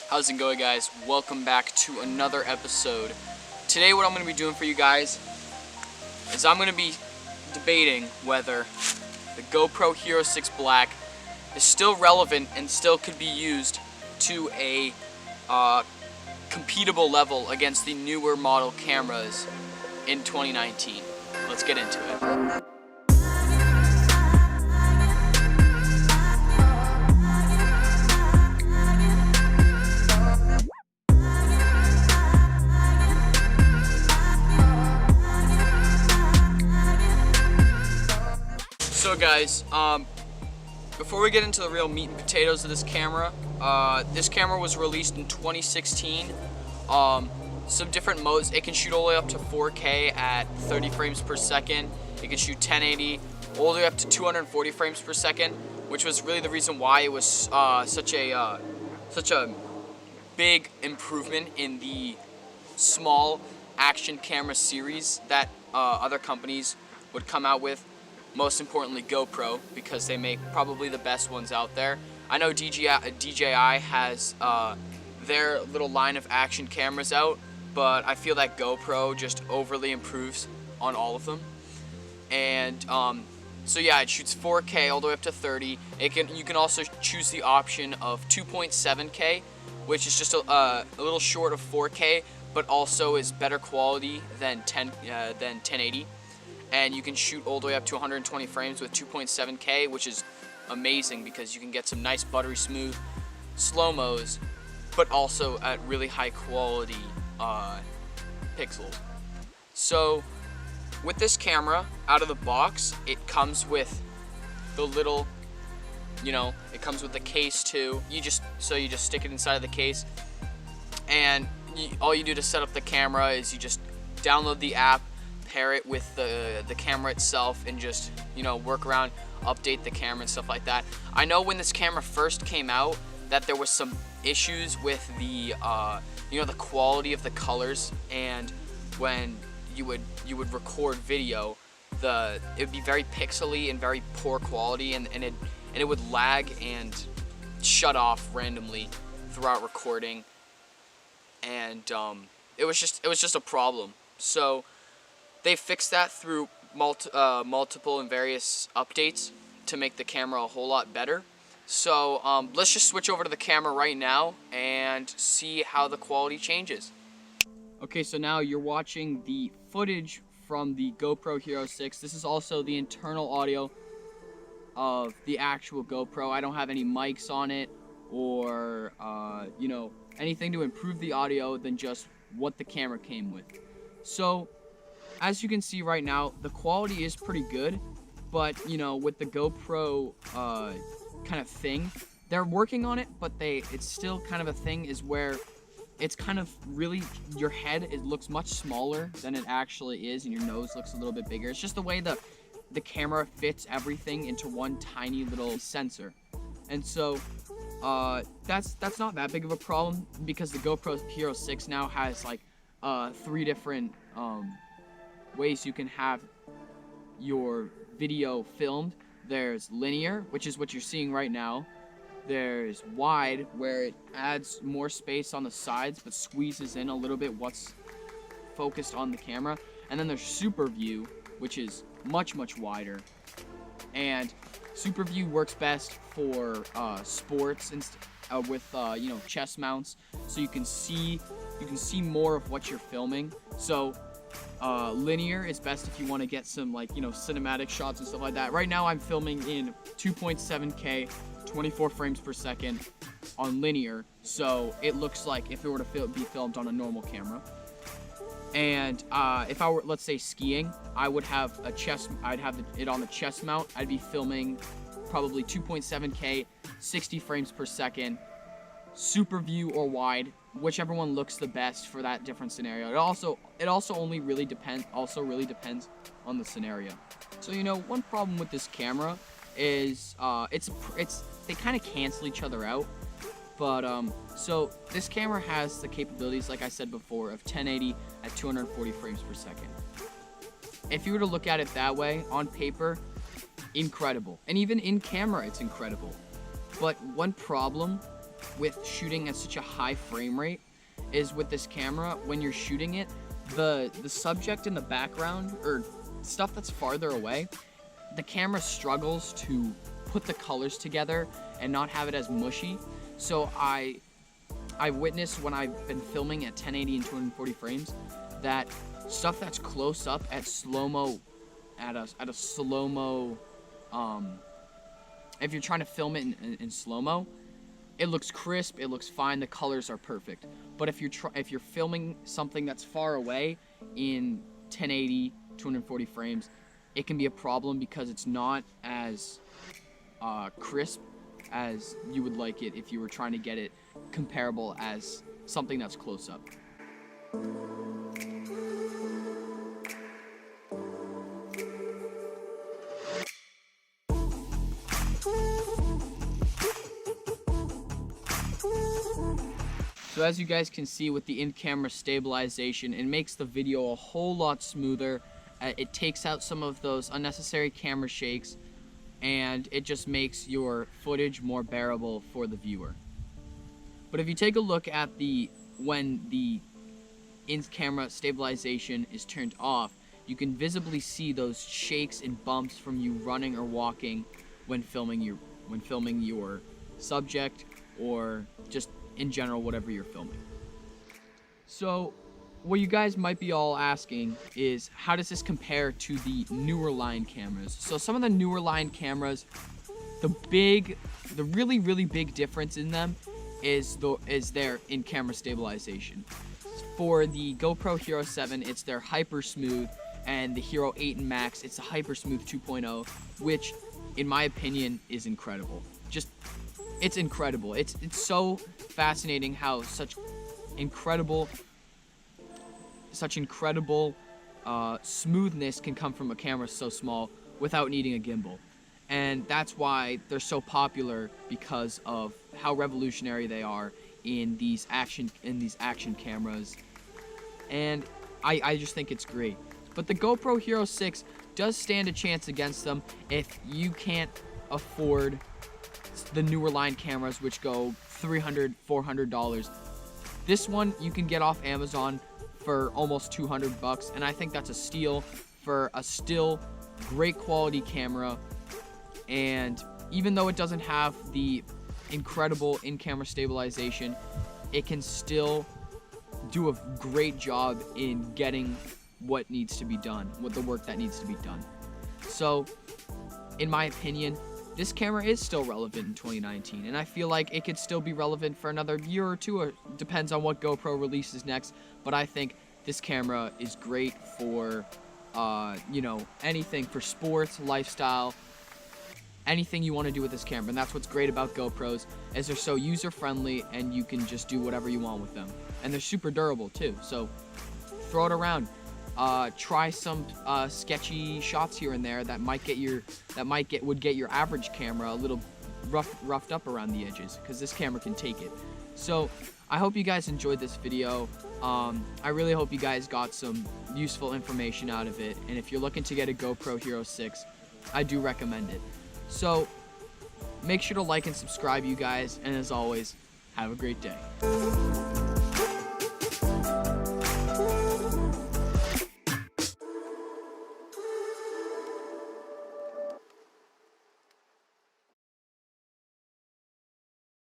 How's it going, guys? Welcome back to another episode. Today what I'm going to be doing for you guys is I'm going to be debating whether the GoPro Hero 6 Black is still relevant and still could be used to a competitive level against the newer model cameras in 2019. Let's get into it. So guys, before we get into the real meat and potatoes of this camera was released in 2016. Some different modes. It can shoot all the way up to 4K at 30 frames per second. It can shoot 1080 all the way up to 240 frames per second, which was really the reason why it was such a big improvement in the small action camera series that other companies would come out with. Most importantly, GoPro, because they make probably the best ones out there. I know DJI has their little line of action cameras out, but I feel that GoPro just overly improves on all of them. And so yeah, it shoots 4K all the way up to 30. You can also choose the option of 2.7K, which is just a little short of 4K, but also is better quality than 1080. And you can shoot all the way up to 120 frames with 2.7K, which is amazing because you can get some nice buttery smooth slow-mos, but also at really high quality pixels. So with this camera, out of the box, it comes with the little, it comes with the case too. You just stick it inside of the case, and all you do to set up the camera is you just download the app, pair it with the camera itself, and just work around, update the camera and stuff like that. I know when this camera first came out that there was some issues with the the quality of the colors, and when you would record video, it would be very pixely and very poor quality, and it would lag and shut off randomly throughout recording, and it was just a problem. So they fixed that through multiple and various updates to make the camera a whole lot better. So let's just switch over to the camera right now and see how the quality changes. Okay, so now you're watching the footage from the GoPro Hero 6. This is also the internal audio of the actual GoPro. I don't have any mics on it or anything to improve the audio than just what the camera came with. So as you can see right now, the quality is pretty good, but with the GoPro kind of thing, they're working on it, but it's still kind of a thing, is where it's kind of really, your head, it looks much smaller than it actually is, and your nose looks a little bit bigger. It's just the way the camera fits everything into one tiny little sensor. And so that's not that big of a problem, because the GoPro Hero 6 now has like 3 different ways you can have your video filmed. There's linear, which is what you're seeing right now. There's wide, where it adds more space on the sides but squeezes in a little bit what's focused on the camera. And then there's super view, which is much wider. And super view works best for sports and with chest mounts, so you can see more of what you're filming. So linear is best if you want to get some cinematic shots and stuff like that. Right now I'm filming in 2.7K 24 frames per second on linear, so it looks like if it were to be filmed on a normal camera. And if I were, let's say, skiing, I would have it on the chest mount. I'd be filming probably 2.7K 60 frames per second, super view or wide, whichever one looks the best for that different scenario. It also really depends on the scenario. So one problem with this camera is they kind of cancel each other out. But so this camera has the capabilities, like I said before, of 1080 at 240 frames per second. If you were to look at it that way, on paper, incredible. And even in camera, it's incredible. But one problem with shooting at such a high frame rate is with this camera, when you're shooting it, the subject in the background or stuff that's farther away, the camera struggles to put the colors together and not have it as mushy. So I've witnessed when I've been filming at 1080 and 240 frames that stuff that's close up at slow-mo, at a slow-mo, if you're trying to film it in slow-mo, it looks crisp, it looks fine, the colors are perfect. But if you're filming something that's far away in 1080, 240 frames, it can be a problem because it's not as crisp as you would like it if you were trying to get it comparable as something that's close up. So as you guys can see with the in-camera stabilization, it makes the video a whole lot smoother. It takes out some of those unnecessary camera shakes, and it just makes your footage more bearable for the viewer. But if you take a look at when the in-camera stabilization is turned off, you can visibly see those shakes and bumps from you running or walking when filming your subject, or just in general whatever you're filming. So what you guys might be all asking is, how does this compare to the newer line cameras? So some of the newer line cameras, the really, really big difference in them is their in-camera stabilization. For the GoPro Hero 7, it's their Hyper Smooth, and the Hero 8 and Max, it's the Hyper Smooth 2.0, which in my opinion is incredible. It's incredible. It's so fascinating how such incredible smoothness can come from a camera so small without needing a gimbal. And that's why they're so popular, because of how revolutionary they are in these action cameras. And I just think it's great. But the GoPro Hero 6 does stand a chance against them if you can't afford the newer line cameras, which go $300, $400. This one you can get off Amazon for almost $200, and I think that's a steal for a still great quality camera. And even though it doesn't have the incredible in-camera stabilization, it can still do a great job in getting what needs to be done, with the work that needs to be done. So in my opinion, this camera is still relevant in 2019, and I feel like it could still be relevant for another year or two. It depends on what GoPro releases next, but I think this camera is great for, anything, for sports, lifestyle, anything you want to do with this camera. And that's what's great about GoPros, is they're so user-friendly, and you can just do whatever you want with them. And they're super durable too, so throw it around. Try some sketchy shots here and there that would get your average camera a little roughed up around the edges, because this camera can take it. So I hope you guys enjoyed this video. I really hope you guys got some useful information out of it, and if you're looking to get a GoPro Hero 6, I do recommend it. So make sure to like and subscribe, you guys, and as always, have a great day.